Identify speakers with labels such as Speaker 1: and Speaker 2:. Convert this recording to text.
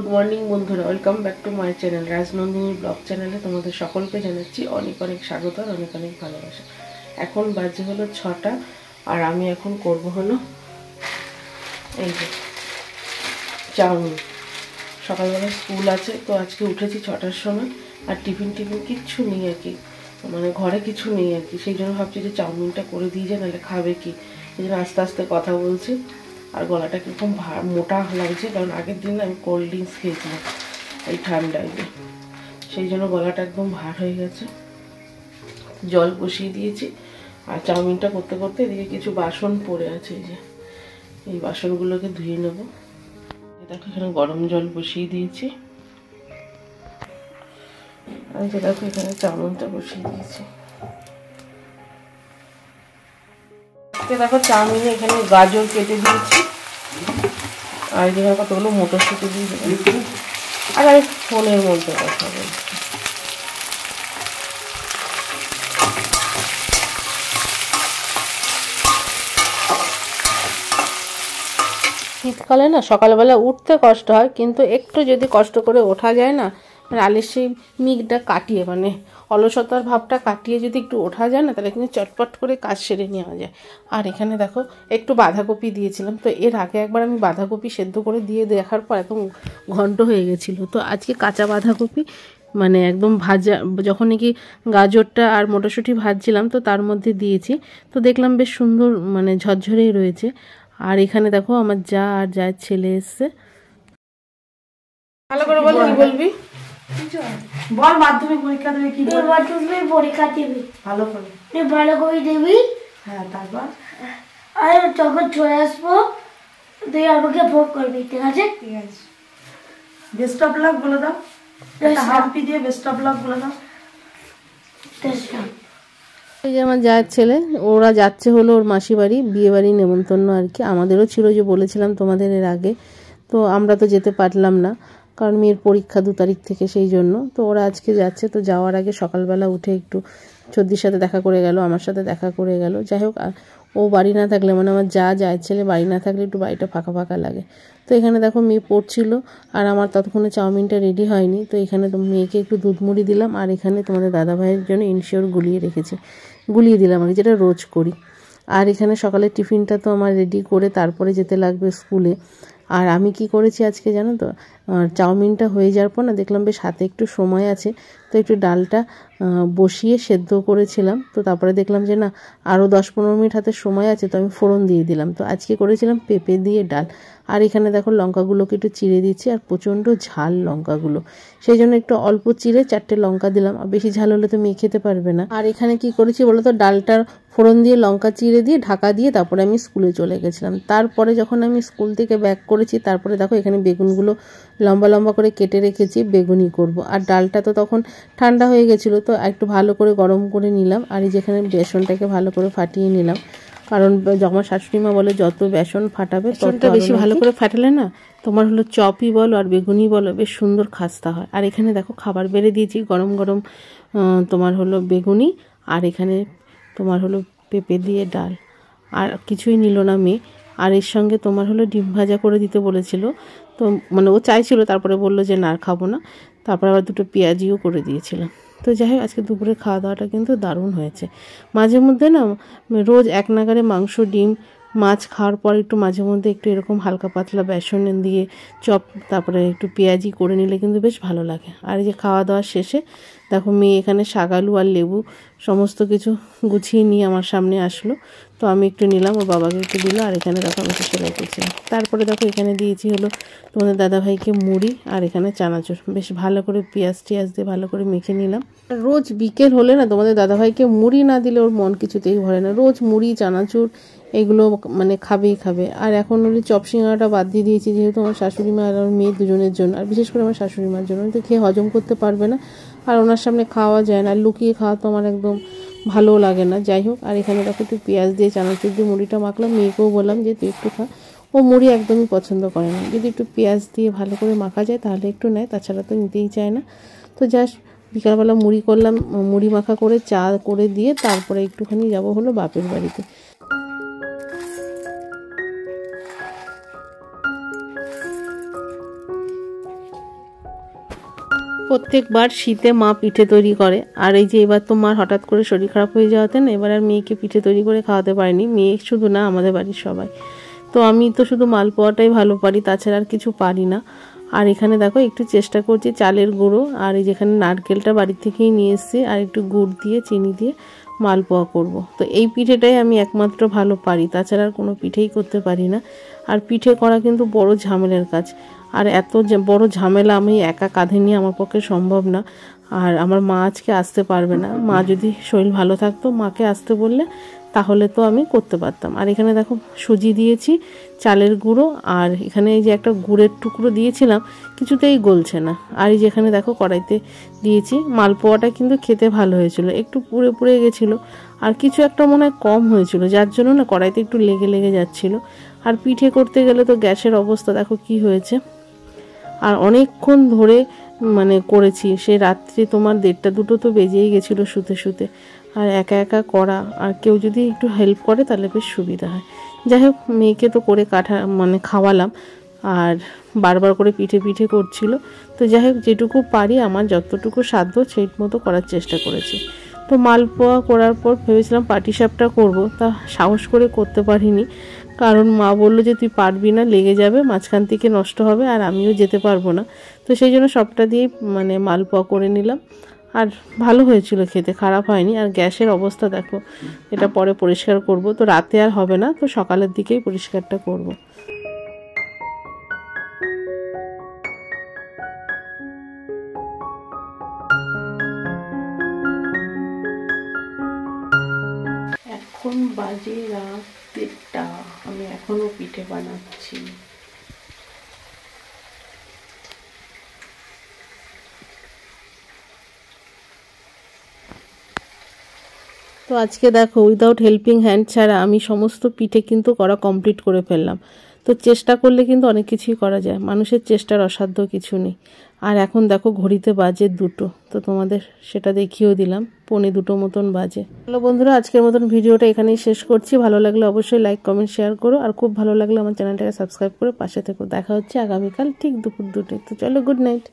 Speaker 1: Good morning বন্ধুরা, welcome back to my channel Rajnandini blog চ্যানেলে তোমাদের সকলকে জানাচ্ছি অনেক অনেক স্বাগত আর অনেক অনেক ভালোবাসা। এখন বাজে হলো 6টা আর আমি এখন করব হলো এই যে চাউমিন। সকালবেলা স্কুল আছে তো আজকে উঠেছি 6টার সময় আর টিফিন কিচ্ছু নেই আর কি, মানে ঘরে কিছু নেই আর কি, সেই জন্য ভাবছি যে চাউমিনটা করে দিয়ে যায়, নাহলে খাবে কি, এই জন্য আস্তে আস্তে কথা বলছি। আর গলাটা কীরকম মোটা লাগছে, কারণ আগের দিন আমি কোল্ড ড্রিঙ্কস খেয়েছিলাম এই ঠান্ডায়, সেই জন্য গলাটা একদম ভার হয়ে গেছে। জল বসিয়ে দিয়েছি আর চাউমিনটা করতে করতে এদিকে কিছু বাসন পড়ে আছে, এই যে এই বাসনগুলোকে ধুয়ে নেব। দেখো এখানে গরম জল বসিয়ে দিয়েছি আর যে দেখো এখানে চাউমিনটা বসিয়ে দিয়েছি। দেখো চাউমিনে এখানে গাজর কেটে দিয়েছি আর এই জায়গায় কতগুলো মটরশুঁটি দিয়ে দিয়েছি। আর আমি ফোনের মধ্যে কথা বলছি। শীতকালে না সকালবেলা উঠতে কষ্ট হয়, কিন্তু একটু যদি কষ্ট করে ওঠা যায় না, আলের সেই মিগটা কাটিয়ে, মানে অলসতার ভাবটা কাটিয়ে যদি একটু ওঠা যায় না, তাহলে কিন্তু চটপট করে কাজ সেরে নেওয়া যায়। আর এখানে দেখো একটু বাঁধাকপি দিয়েছিলাম, তো এর আগে একবার আমি বাঁধাকপি সেদ্ধ করে দিয়ে দেখার পর একদম ঘন্ট হয়ে গেছিলো। তো আজকে কাঁচা বাঁধাকপি মানে একদম ভাজা, যখন নাকি গাজরটা আর মটরশুঁটি ভাজছিলাম তো তার মধ্যে দিয়েছি, তো দেখলাম বেশ সুন্দর মানে ঝরঝরেই রয়েছে। আর এখানে দেখো আমার যা আর যার ছেলে এসছে। ভালো করে বল, কি বলবি বল। মাধ্যমিক পরীক্ষা দেবে, কি বল? মাধ্যমিক পরীক্ষা দিবি ভালো করে, তুই ভালো করে দিবি। হ্যাঁ, তারপর আরে যখন চলে আসবো তুই আমাকে ফোন করবি, ঠিক আছে? ঠিক আছে। বেস্ট অফ লাক বলে দাও, একটা হ্যাপি দিয়ে বেস্ট অফ লাক বলে দাও। এই যে আমার যার ছেলে, ওরা যাচ্ছে হলো ওর মাসি বাড়ি, বিয়ে বাড়ি নেমন্তন্ন আর কি। আমাদেরও ছিল, যে বলেছিলাম তোমাদের এর আগে, তো আমরা তো যেতে পারলাম না কারণ মেয়ের পরীক্ষা 2 তারিখ থেকে, সেই জন্য। তো ওরা আজকে যাচ্ছে, তো যাওয়ার আগে সকালবেলা উঠে একটু চদ্দির সাথে দেখা করে গেল, আমার সাথে দেখা করে গেল। যাই হোক, ও বাড়ি না থাকলে, মানে আমার যায় ছেলে বাড়ি না থাকলে একটু বাড়িটা ফাঁকা ফাঁকা লাগে। তো এখানে দেখো মেয়ে পড়ছিল আর আমার ততক্ষণে চাউমিনটা রেডি হয়নি, তো এখানে তো মেয়েকে একটু দুধ মুড়ি দিলাম আর এখানে তোমাদের দাদাভাইয়ের জন্য ইনশিওর গুলিয়ে দিলাম আর যেটা রোজ করি। আর এখানে সকালে টিফিনটা তো আমার রেডি করে তারপরে যেতে লাগবে স্কুলে। আর আমি কি করেছি আজকে জানো তো, চাউমিনটা হয়ে যাওয়ার পর না দেখলাম বেশ হাতে একটু সময় আছে, তো একটু ডালটা বসিয়ে সেদ্ধ করেছিলাম। তো তারপরে দেখলাম যে না, আরও 10-15 মিনিট হাতে সময় আছে, তো আমি ফোড়ন দিয়ে দিলাম। তো আজকে করেছিলাম পেঁপে দিয়ে ডাল। আর এখানে দেখো লঙ্কাগুলোকে একটু চিড়ে দিচ্ছি, আর প্রচণ্ড ঝাল লঙ্কাগুলো, সেই জন্য একটু অল্প চিড়ে 4টে লঙ্কা দিলাম, আর বেশি ঝাল হলে তো মেয়ে খেতে পারবে না। আর এখানে কি করেছি বলো তো, ডালটার ফোড়ন দিয়ে লঙ্কা চিড়ে দিয়ে ঢাকা দিয়ে তারপরে আমি স্কুলে চলে গেছিলাম। তারপরে যখন আমি স্কুল থেকে ব্যাক করেছি, তারপরে দেখো এখানে বেগুনগুলো লম্বা লম্বা করে কেটে রেখেছি, বেগুনি করব। আর ডালটা তো তখন ঠান্ডা হয়ে গেছিলো, তো একটু ভালো করে গরম করে নিলাম। আর এই যেখানে বেসনটাকে ভালো করে ফাটিয়ে নিলাম, কারণ আমার শাশুড়ি মা বলে যত বেসন ফাটাবে ততটা বেশি ভালো করে ফাটালে না তোমার হলো চপই বলো আর বেগুনি বলো বেশ সুন্দর খাস্তা হয়। আর এখানে দেখো খাবার বেড়ে দিয়েছি, গরম গরম তোমার হলো বেগুনি, আর এখানে তোমার হলো পেঁপে দিয়ে ডাল। আর কিছুই নিল না মেয়ে। আর এর সঙ্গে তোমার হলো ডিম ভাজা করে দিতে বলেছিল, তো মানে ও চাইছিল, তারপরে বললো যে না আর খাবো না, তারপরে আবার 2টো পেঁয়াজিও করে দিয়েছিলাম। তো যাই হোক, আজকে দুপুরে খাওয়া দাওয়াটা কিন্তু দারুণ হয়েছে। মাঝে মধ্যে না রোজ এক নাগারে মাংস ডিম মাছ খাওয়ার পর একটু মাঝে মধ্যে একটু এরকম হালকা পাতলা বেসন দিয়ে চপ তারপরে একটু পেঁয়াজি করে নিলে কিন্তু বেশ ভালো লাগে। আর এই যে খাওয়া দাওয়ার শেষে দেখো মেয়ে এখানে শাক আলু আর লেবু সমস্ত কিছু গুছিয়ে নিয়ে আমার সামনে আসলো, তো আমি একটু নিলাম, ওর বাবাকে একটু দিল। আর এখানে দেখো আমি একটু সেলাই করছিলাম। তারপরে দেখো এখানে দিয়েছি হলো তোমাদের দাদাভাইকে মুড়ি আর এখানে চানাচুর, বেশ ভালো করে পেঁয়াজ টিয়াজ দিয়ে ভালো করে মেখে নিলাম। রোজ বিকেল হলে না তোমাদের দাদাভাইকে মুড়ি না দিলে ওর মন কিছুতেই ভরে না, রোজ মুড়ি চানাচুর এগুলো মানে খাবে। আর এখন হলে চপ সিঙ্গাড়াটা বাদ দিয়ে দিয়েছি, যেহেতু আমার শাশুড়ি মা আর আমার মেয়ে দুজনের জন্য, আর বিশেষ করে আমার শাশুড়ি মার জন্য, তো খেয়ে হজম করতে পারবে না, আর ওনার সামনে খাওয়া যায় না, আর লুকিয়ে খাওয়া তো আমার একদম ভালোও লাগে না। যাই হোক, আর এখানে দেখো একটু পেঁয়াজ দিয়ে চানাচুর দিয়ে মুড়িটা মাখলাম, মেয়েকেও বললাম যে তুই একটু খা, ও মুড়ি একদমই পছন্দ করে না, যদি একটু পেঁয়াজ দিয়ে ভালো করে মাখা যায় তাহলে একটু নেয়, তাছাড়া তো নিতেই চায় না। তো জাস্ট বিকালবেলা মুড়ি করলাম, মুড়ি মাখা করে চা করে দিয়ে তারপরে একটুখানি যাব হলো বাপের বাড়িতে। প্রত্যেকবার শীতে মা পিঠে তৈরি করে, আর এই যে এবার তো মার হঠাৎ করে শরীর খারাপ হয়ে যাওয়াতে না এবার আর মেয়েকে পিঠে তৈরি করে খাওয়াতে পারিনি। মেয়ে শুধু না, আমাদের বাড়ির সবাই। তো আমি তো শুধু মালপোয়াটাই ভালো পারি, তাছাড়া আর কিছু পারি না। আর এখানে দেখো একটু চেষ্টা করছি চালের গুঁড়ো, আর এই যেখানে নারকেলটা বাড়ির থেকেই নিয়ে এসেছি, আর একটু গুড় দিয়ে চিনি দিয়ে মালপোয়া করব। তো এই পিঠেটাই আমি একমাত্র ভালো পারি, তাছাড়া আর কোনো পিঠেই করতে পারি না। আর পিঠে করা কিন্তু বড় ঝামেলার কাজ, আর এত বড় ঝামেলা আমি একা কাঁধে নিয়ে আমার পক্ষে সম্ভব না। আর আমার মা আজকে আসতে পারবে না, মা যদি শরীর ভালো থাকতো মাকে আসতে বললে তাহলে তো আমি করতে পারতাম। আর এখানে দেখো সুজি দিয়েছি, চালের গুঁড়ো, আর এখানে এই যে একটা গুড়ের টুকরো দিয়েছিলাম, কিছুতেই গলছে না। আর এই যেখানে দেখো কড়াইতে দিয়েছি। মালপোয়াটা কিন্তু খেতে ভালো হয়েছিল, একটু পুড়ে পুড়ে গেছিলো, আর কিছু একটা মনে হয় কম হয়েছিল, যার জন্য না কড়াইতে একটু লেগে লেগে যাচ্ছিলো। আর পিঠে করতে গেলে তো গ্যাসের অবস্থা দেখো কি হয়েছে। আর অনেকক্ষণ ধরে করেছি, সে রাত্রি তোমার 1:30-2 তো বেজেই গেছিলো শুতে শুতে। আর একা একা করা, আর কেউ যদি একটু হেল্প করে তাহলে বেশ সুবিধা হয়। যাই হোক, মেয়েকে তো করে খাওয়ালাম, আর বারবার করে পিঠে পিঠে করছিল। তো যাই হোক, যেটুকু পারি আমার যতটুকু সাধ্য সেই মতো করার চেষ্টা করেছি। তো মালপোয়া করার পর ভেবেছিলাম পাটিসাপটা করব, তা সাহস করে করতে পারিনি, কারণ মা বললো যে তুই পারবি না, লেগে যাবে, মাঝখান থেকে নষ্ট হবে, আর আমিও যেতে পারবো না। তো সেই জন্য সবটা দিয়েই মালপোয়া করে নিলাম। আর ভালো হয়েছিল খেতে, খারাপ হয়নি। আর গ্যাসের অবস্থা দেখো, এটা পরে পরিষ্কার করব, তো রাতে আর হবে না, তো সকালের দিকেই পরিষ্কারটা করব। এখন বাজে রাত 1:30, আমি এখনো পিঠে বানাচ্ছি। তো আজকে দেখো উইদাউট হেল্পিং হ্যান্ড ছাড়া আমি সমস্ত পিঠে কিন্তু করা কমপ্লিট করে ফেললাম। তো চেষ্টা করলে কিন্তু অনেক কিছুই করা যায়, মানুষের চেষ্টার অসাধ্য কিছু নেই। আর এখন দেখো ঘড়িতে বাজে 2, তো তোমাদের সেটা দেখিয়েও দিলাম, 1:45 মতন বাজে। হ্যালো বন্ধুরা, আজকের মতন ভিডিওটা এখানেই শেষ করছি। ভালো লাগলে অবশ্যই লাইক কমেন্ট শেয়ার করো, আর খুব ভালো লাগলে আমার চ্যানেলটাকে সাবস্ক্রাইব করে পাশে থেকো। দেখা হচ্ছে আগামীকাল ঠিক দুপুর 2টায়। তো চলো, গুড নাইট।